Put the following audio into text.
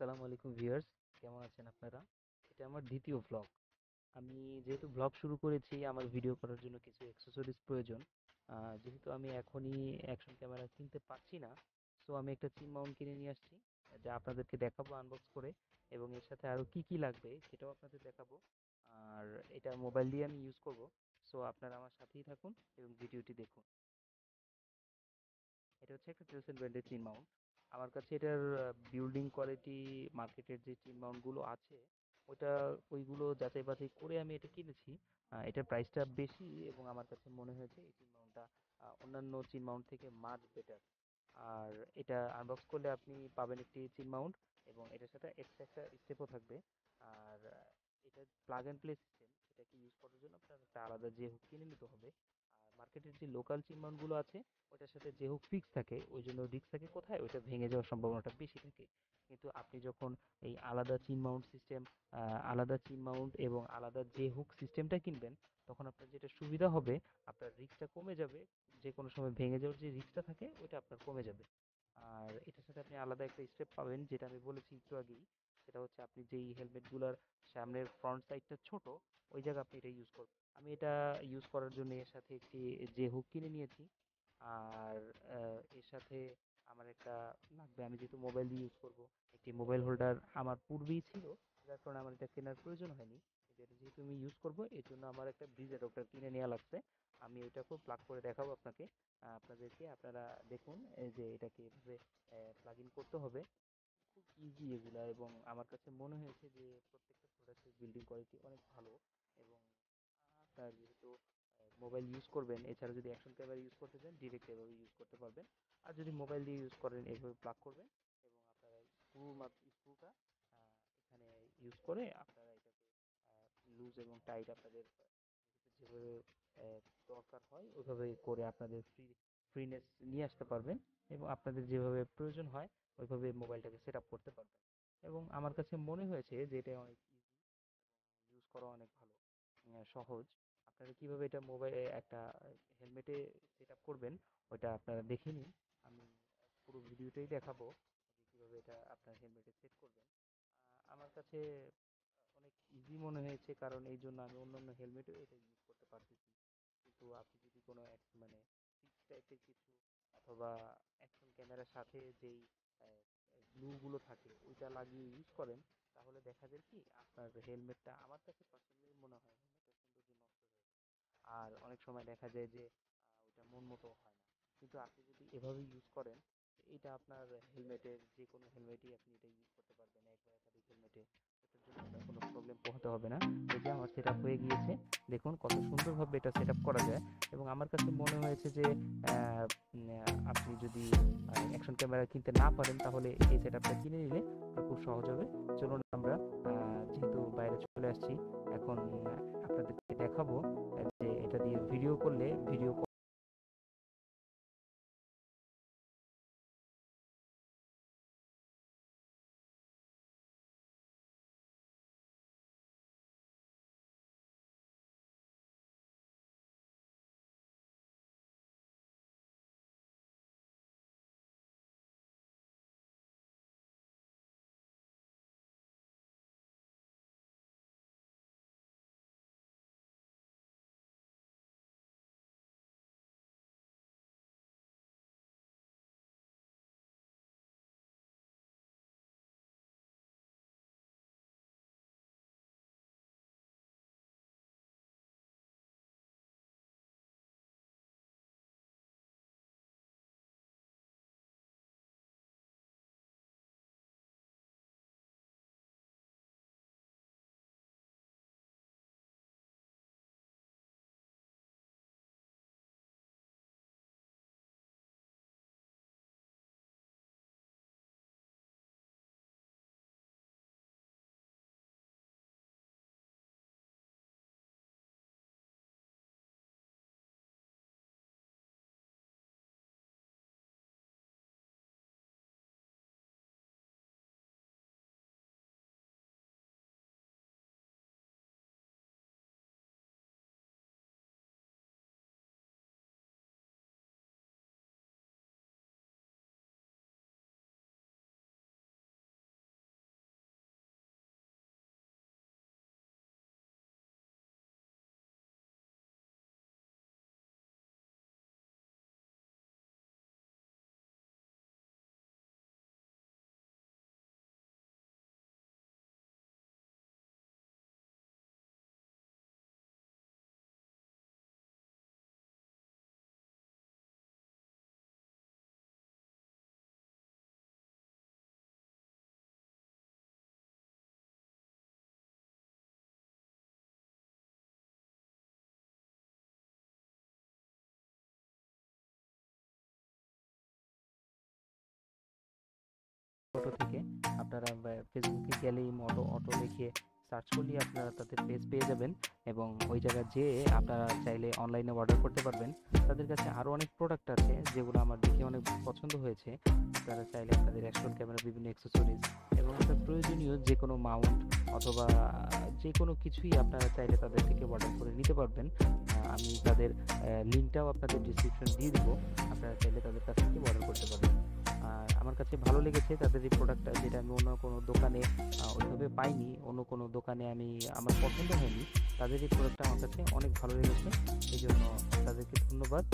আসসালামু আলাইকুম ভিউয়ার্স, কেমন আছেন আপনারা? এটা আমার দ্বিতীয় ভ্লগ। আমি যেহেতু ভ্লগ শুরু করেছি, আমার ভিডিও করার জন্য কিছু অ্যাক্সেসরিজ প্রয়োজন। যেহেতু আমি এখনই অ্যাকশন ক্যামেরা কিনতে পারছি না, সো আমি একটা চিন মাউন্ট কিনে নিয়ে আসছি, যা আপনাদেরকে দেখাবো আনবক্স করে, এবং এর সাথে আরো কি কি লাগবে সেটাও আপনাদের দেখাবো। আর এটা মোবাইল দিয়ে আমি ইউজ করব, সো আপনারা আমার সাথেই থাকুন এবং ভিডিওটি দেখুন। এটা হচ্ছে একটা ট্রেলসন ব্র্যান্ডের চিন মাউন্ট। আমার কাছে এটার বিল্ডিং কোয়ালিটি, মার্কেটের যে চিন মাউন্টগুলো আছে ওইটা ওইগুলো যাচাই বাছাই করে আমি এটা কিনেছি। এটার প্রাইসটা বেশি এবং আমার কাছে মনে হয়েছে এই চিন মাউন্টটা অন্যান্য চিন মাউন্ট থেকে মাচ বেটার। আর এটা আনবক্স করলে আপনি পাবেন একটি চিন মাউন্ট এবং এটার সাথে এক্সট্রা একটা স্টেপও থাকবে। আর এটা প্লাগ অ্যান্ড প্লে সিস্টেম, এটাকে ইউজ করার জন্য আপনার একটা আলাদা যে হুক কিনে নিতে হবে। আর মার্কেটের যে লোকাল চিন মাউন্টগুলো আছে ওটার সাথে যে হুক ফিক্স থাকে, ওই জন্য রিস্ক থাকে কোথায় ওইটা ভেঙে যাওয়ার সম্ভাবনাটা বেশি থাকে। কিন্তু আপনি যখন এই আলাদা চিন মাউন্ট সিস্টেম, আলাদা চিন মাউন্ট এবং আলাদা যে হুক সিস্টেমটা কিনবেন, তখন আপনার যেটা সুবিধা হবে, আপনার রিস্কটা কমে যাবে। যে কোনো সময় ভেঙে যাওয়ার যে রিস্কটা থাকে ওইটা আপনার কমে যাবে। আর এটার সাথে আপনি আলাদা একটা স্টেপ পাবেন, যেটা আমি বলেছি একটু আগেই। সেটা হচ্ছে আপনি যেই হেলমেটগুলোর সামনের ফ্রন্ট সাইডটা ছোট, ওই জায়গায় আপনি এটা ইউজ করবেন। আমি এটা ইউজ করার জন্য এর সাথে একটি যে হুক কিনে নিয়েছি। আর এর সাথে আমার একটা লাগবে, আমি যেহেতু মোবাইল দিয়ে ইউজ করব, একটি মোবাইল হোল্ডার আমার পূর্বেই ছিল, যার কারণে আমার এটা কেনার প্রয়োজন হয়নি। কিন্তু এটা যেহেতু আমি ইউজ করব, এর জন্য আমার একটা ব্রিজ অ্যাডাপ্টার কিনে নেওয়া লাগছে। আমি এটাকেও প্লাগ করে দেখাবো আপনাদেরকে। আপনারা দেখুন এই যে এটাকে এভাবে প্লাগ ইন করতে হবে। খুব ইজি এগুলা, এবং আমার কাছে মনে হয়েছে যে প্রত্যেকটা প্রোডাক্টের বিল্ডিং কোয়ালিটি অনেক ভালো। এবং আপনারা যেহেতু মোবাইল ইউজ করবেন, এছাড়া যদি অ্যাকশন ক্যামেরা ইউজ করতে চান ডিরেক্ট এভাবে ইউজ করতে পারবেন। আর যদি মোবাইল দিয়ে ইউজ করেন, এভাবে প্লাগ করবেন এবং আপনারা স্ক্রুটা এখানে ইউজ করে আপনারা এটাকে লুজ এবং টাইট আপনাদের যেভাবে আহ, দরকার হয় ওইভাবে করে আপনাদের ফ্রিনেস নিয়ে আসতে পারবেন, এবং আপনাদের যেভাবে প্রয়োজন হয় ওইভাবে মোবাইলটাকে সেট আপ করতে পারবেন। এবং আমার কাছে মনে হয়েছে যে এটা অনেক ইজি, ইউজ করা অনেক ভালো, সহজ। আপনারা কিভাবে এটা মোবাইল একটা হেলমেটে সেট আপ করবেন ওইটা আপনারা দেখে নিন। আমি পুরো ভিডিওটাই দেখাবো যে কিভাবে এটা আপনার হেলমেটে সেট করবেন। আমার কাছে অনেক ইজি মনে হয়েছে, কারণ এই জন্য আমি অন্যান্য হেলমেটেও এটা ইউজ করতে পারতেছি। কিন্তু আপনি যদি কোনো মানে ফিক্স টাইপের কিছু, অথবা অ্যাকশন ক্যামেরার সাথে যেই গ্লুগুলো থাকে ওইটা লাগিয়ে ইউজ করেন, তাহলে দেখা যায় কি আপনার হেলমেটটা, আমার কাছে পার্সোনালি মনে হয় হেলমেটটা সৌন্দর্য নষ্ট হয়ে যায়। আর অনেক সময় দেখা যায় যে ওইটা মন মতো হয় না। কিন্তু আপনি যদি এভাবে ইউজ করেন, এটা আপনার হেলমেটের, যে কোনো হেলমেটই আপনি এটা ইউজ করতে পারবেন, এক বা একাধিক হেলমেটে। এটার জন্য আপনার কোনো প্রবলেম পোহাতে হবে না। এই যে আমার সেট আপ হয়ে গিয়েছে, দেখুন কত সুন্দরভাবে এটা সেট আপ করা যায়। এবং আমার কাছে মনে হয়েছে যে আপনি যদি অ্যাকশন ক্যামেরা কিনতে না পারেন, তাহলে এই সেট আপটা কিনে নিলে আপনার খুব সহজ হবে। চলুন আমরা যেহেতু বাইরে চলে আসছি, এখন আপনাদেরকে দেখাবো যে এটা দিয়ে ভিডিও করলে ভিডিও অটো থেকে আপনারা ফেসবুকে গেলেই অটো অটো লিখে সার্চ করলেই আপনারা তাদের পেজ পেয়ে যাবেন, এবং ওই জায়গায় যেয়ে আপনারা চাইলে অনলাইনে অর্ডার করতে পারবেন। তাদের কাছে আরও অনেক প্রোডাক্ট আছে যেগুলো আমার দেখে অনেক পছন্দ হয়েছে। আপনারা চাইলে আপনাদের অ্যাকশন ক্যামেরা বিভিন্ন অ্যাক্সেসরিজ এবং আপনার প্রয়োজনীয় যে কোনো মাউন্ট অথবা যে কোনো কিছুই আপনারা চাইলে তাদের থেকে অর্ডার করে নিতে পারবেন। আমি তাদের লিঙ্কটাও আপনাদের ডিসক্রিপশন দিয়ে দিব, আপনারা চাইলে তাদের কাছ থেকে অর্ডার করতে পারবেন। আর আমার কাছে ভালো লেগেছে তাদের এই প্রোডাক্টটা, যেটা আমি অন্য কোনো দোকানে ওইভাবে পাইনি, অন্য কোনো দোকানে আমার পছন্দ হয়নি। তাদের এই প্রোডাক্টটা আমার কাছে অনেক ভালো লেগেছে, এই জন্য তাদেরকে ধন্যবাদ।